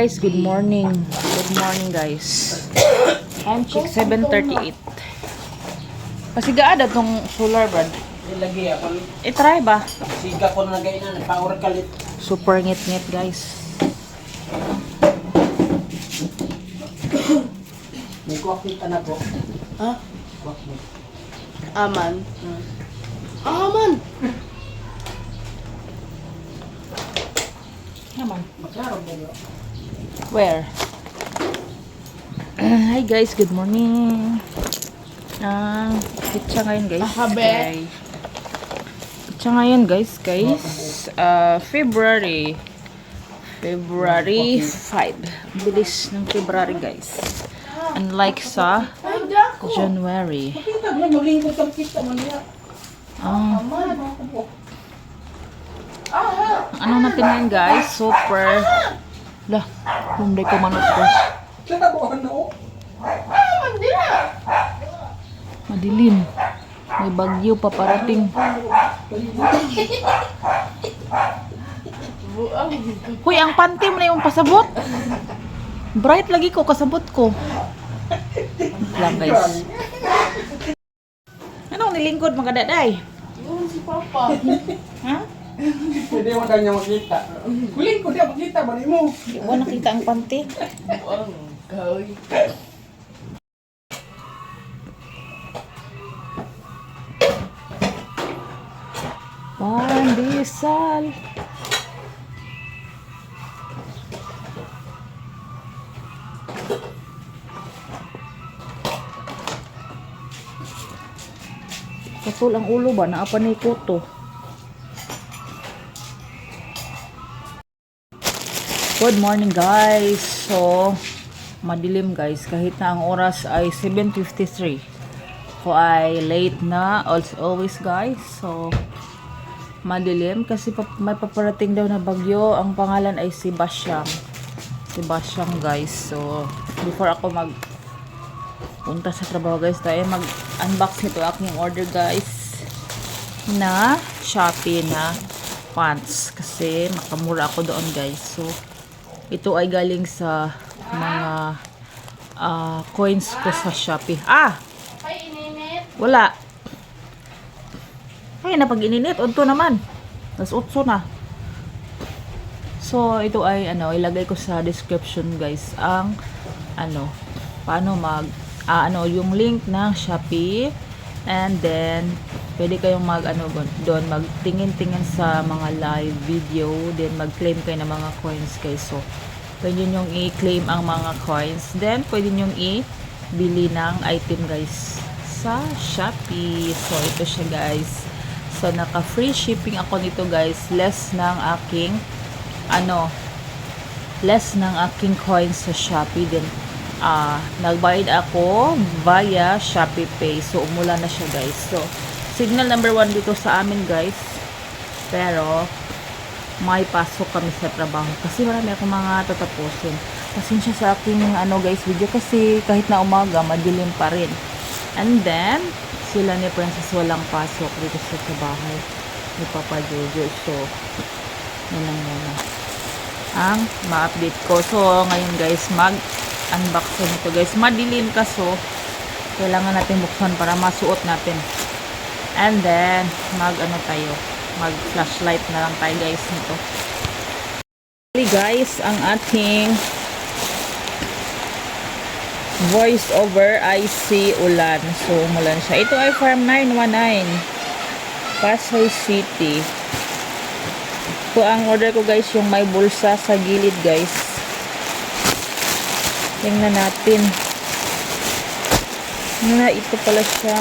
guys, good morning. Good morning guys. Time check 7:38. Pasigaada tong solar brad. Lagi ako. I-try ba? Siga ko na gainan, power kalit. Super ngit-ngit guys. May kuwak kita na po. Ha? Kuwak mo. Aman. Aman! Naman. Maklaro mo yun. Where? Hi guys, good morning. Pitsa ngayon guys. Ahabe. Pitsa ngayon guys. February 5. Bilis ng February guys. Unlike sa Ay, dako! January. Kita mo, maglingkod kang kita mo niya. Aman! Ano natin ngayon guys? Super. Lah, hindi ko manot ko. Katabuhan na o. Aman din na! Madilim. May bagyo pa parating. Buang. Hoy, ang panty mo na yung pasabot. Bright lagi ko, kasabot ko. Lang guys. Anong nilingkod mga daday? Yun si Papa. Ha? Hindi mo kanya makita. Kuling ko dia makita, bali mo. Hindi ko nakita ang panty. Buang. Kawin. Pandesal. Katul ang ulo ba? Naapa na ikuto. Good morning guys. So, madilim guys. Kahit na ang oras ay 7:53. Ko ay late na as always guys. So, madilim kasi may paparating daw na bagyo. Ang pangalan ay Sebastian. Sebastian guys. So, before ako punta sa trabaho guys, tayo mag-unbox nito aking order guys na Shopee na pants kasi makamura ako doon guys. So, ito ay galing sa mga coins ko sa Shopee. Ay, ininit. Wala. Ay, na pag ininit, unto naman. Tas utso na. So, ito ay, ilagay ko sa description, guys, ang, paano yung link ng Shopee. And then, pwede kayong doon, magtingin-tingin sa mga live video. Then, mag-claim kayo ng mga coins, guys. So, pwede nyong i-claim ang mga coins. Then, pwede nyong i-bili ng item, guys, sa Shopee. So, ito siya, guys. So, naka-free shipping ako nito, guys. Less ng aking coins sa Shopee. Then, nagbayad ako via Shopee Pay. So, umula na siya, guys. So, signal number 1 dito sa amin, guys. Pero, may pasok kami sa trabaho. Kasi marami akong mga tatapusin. Pasensya sa aking, guys, video. Kasi kahit na umaga, madilim pa rin. And then, sila ni Princess walang pasok dito sa bahay ni Papa Jojo. So, yun lang muna ang ma-update ko. So, ngayon guys, mag-unboxing ito guys. Madilim kaso, kailangan natin buksan para masuot natin. And then, mag-flashlight na lang tayo guys nito. Okay guys, ang ating voice over IC ulan. So, umulan siya. Ito ay Farm 919. Pasay City. Ito ang order ko guys, yung may bulsa sa gilid guys. Tingnan natin. Ito pala siya.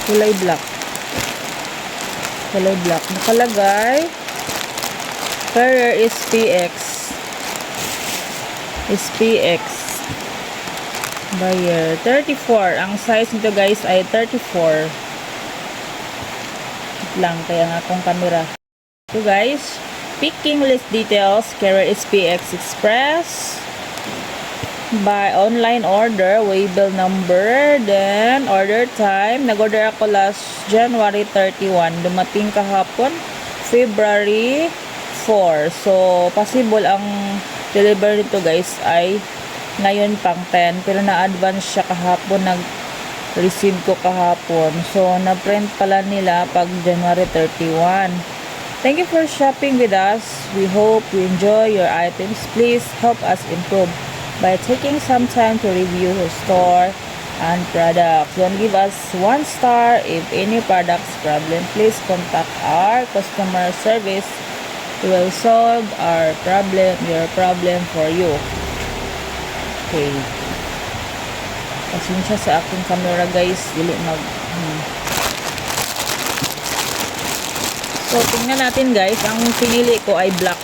Kulay black. Kulay black. Nakalagay. Carrier SPX. SPX. Buyer 34. Ang size nito guys ay 34. Lang kaya nga akong camera. Ito guys, picking list details, carrier SPX Express. By online order, waybill number, then order time. Nag-order ako last January 31. Dumating kahapon February 4. So, possible ang deliver nito guys ay ngayon pang 10. Pero na-advance siya kahapon. Nag-receive ko kahapon. So, na-print pala nila pag January 31. Thank you for shopping with us. We hope you enjoy your items. Please help us improve by taking some time to review your store and products. Don't give us 1 star. If any products problem, please contact our customer service. We will solve your problem for you. Okay. Pasensya sa aking camera guys. Dili So, tingnan natin guys. Ang pinili ko ay black.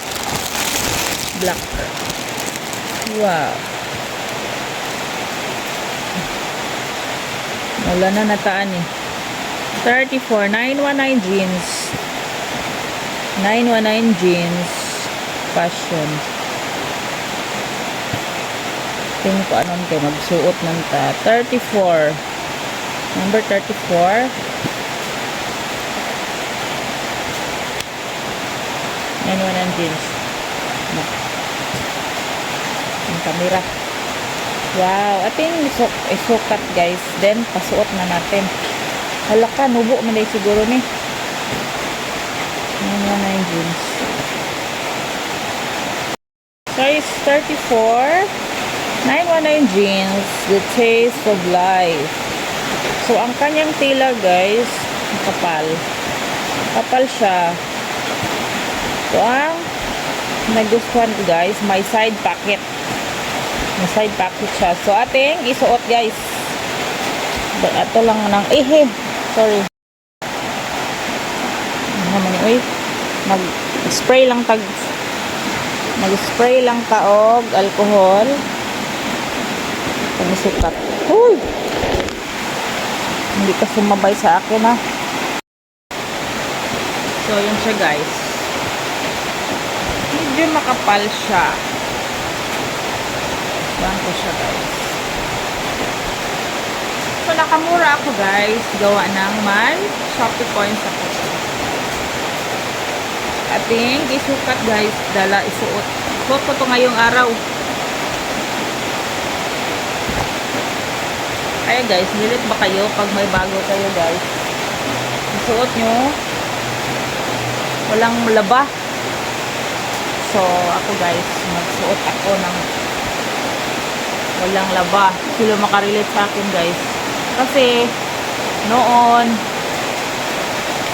Black. Wow. Wala na nataan eh. 34. 919 jeans. 919 jeans. Fashion. Tingin ko anon kayo. Magsuot ng ta. 34. Number 34. 919 jeans. Ang camera. Wow, ating isukat guys. Then, pasuot na natin. Halaka, nubo man day siguro ni. 919 jeans. Size 34. 919 jeans. The taste of life. So, ang kanyang tela guys, kapal. Kapal siya. So, ang nagustuhan ko guys, may side pocket. May side pocket siya. So, ating isuot guys. Ito lang ng sorry. Uy, mag-spray lang mag-spray lang taog alcohol. Pagisukat. Uy! Hindi ka sumabay sa akin ha. So, yun siya guys. Medyo makapal siya. Yan ko siya guys. So, nakamura ako guys. Gawa ng may Shopee coins ako. Ating isukat guys. Dala isuot. Suot ko to ngayong araw. Kaya guys, nilit ba kayo pag may bago kayo guys? Isuot nyo. Walang laba. So, ako guys, magsuot ako ng walang laba. Sila makarelate sa akin guys. Kasi, noon,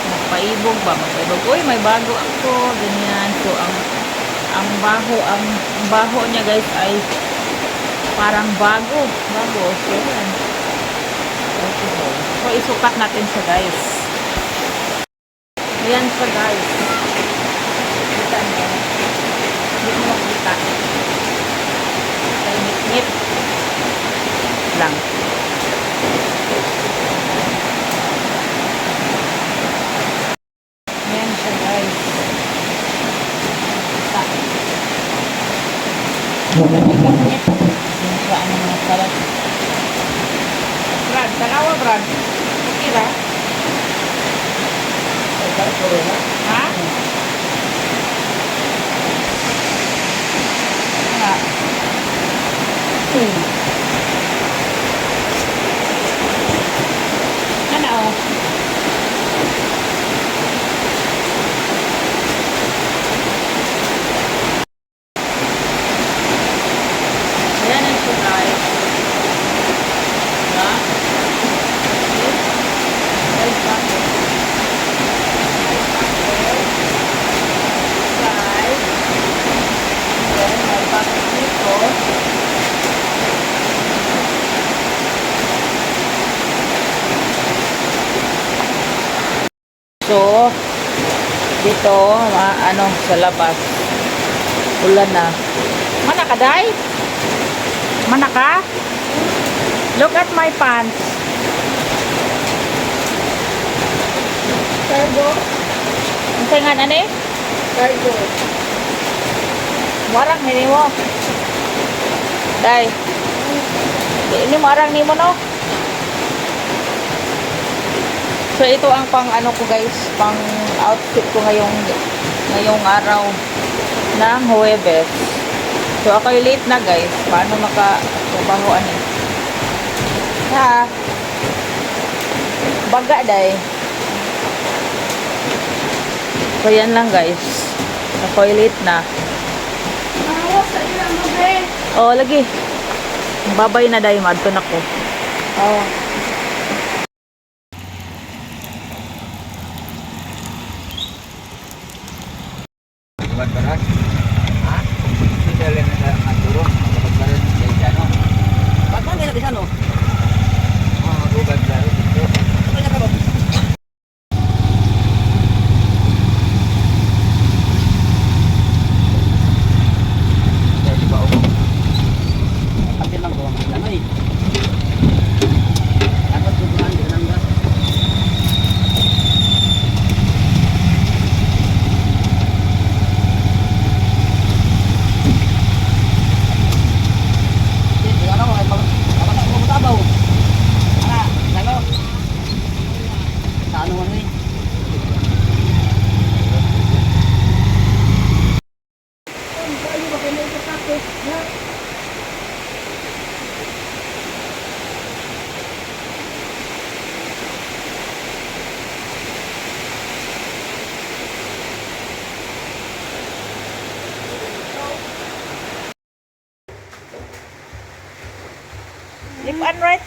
magpaibog ba? Magpaibog. Uy, may bago ako. Ganyan. So, ang baho niya guys ay parang bago. So, yan. So, isukat natin siya guys. Ayan siya guys. Kita niyo. Hindi mo makita. Ngit lang. Ayan siya guys. Kita. Ngit. Ayan siya ang mga salat. Brad, talawa Brad. Kira? Ha? Ano? Ayan ang suray. Diba? Ay, bakit? So, dito, sa labas, ulan na. Mana ka, Day? Mana ka? Look at my pants. Cargo. Ang tingan, ano eh? Cargo. Warang, hindi mo. Day. Ini mo, arang ni mo, no? So, ito ang pang ko guys, pang outfit ko ngayong araw ng Huwebes. So, ako'y late na guys. Paano makatrabahoan eh? Ha? Baga day. So, yan lang guys. Ako'y late na. Mahawas sa ilang mabe. Oh, lagi. Babay na day. Madto na ko. Oh. Bukan beras. Hah? Kita lihat ada turun. Bukan beras dari sana. Ba't nila bisa no? Oh, bukan beras itu. Ano ka ba? Jadi Pak Om. Kapil lang ko. Ano eh? Dapat tutunan din lang ba? Ano ko? Dapat ako mutabaw. Ana, salo. Sa ano man eh? Left and right,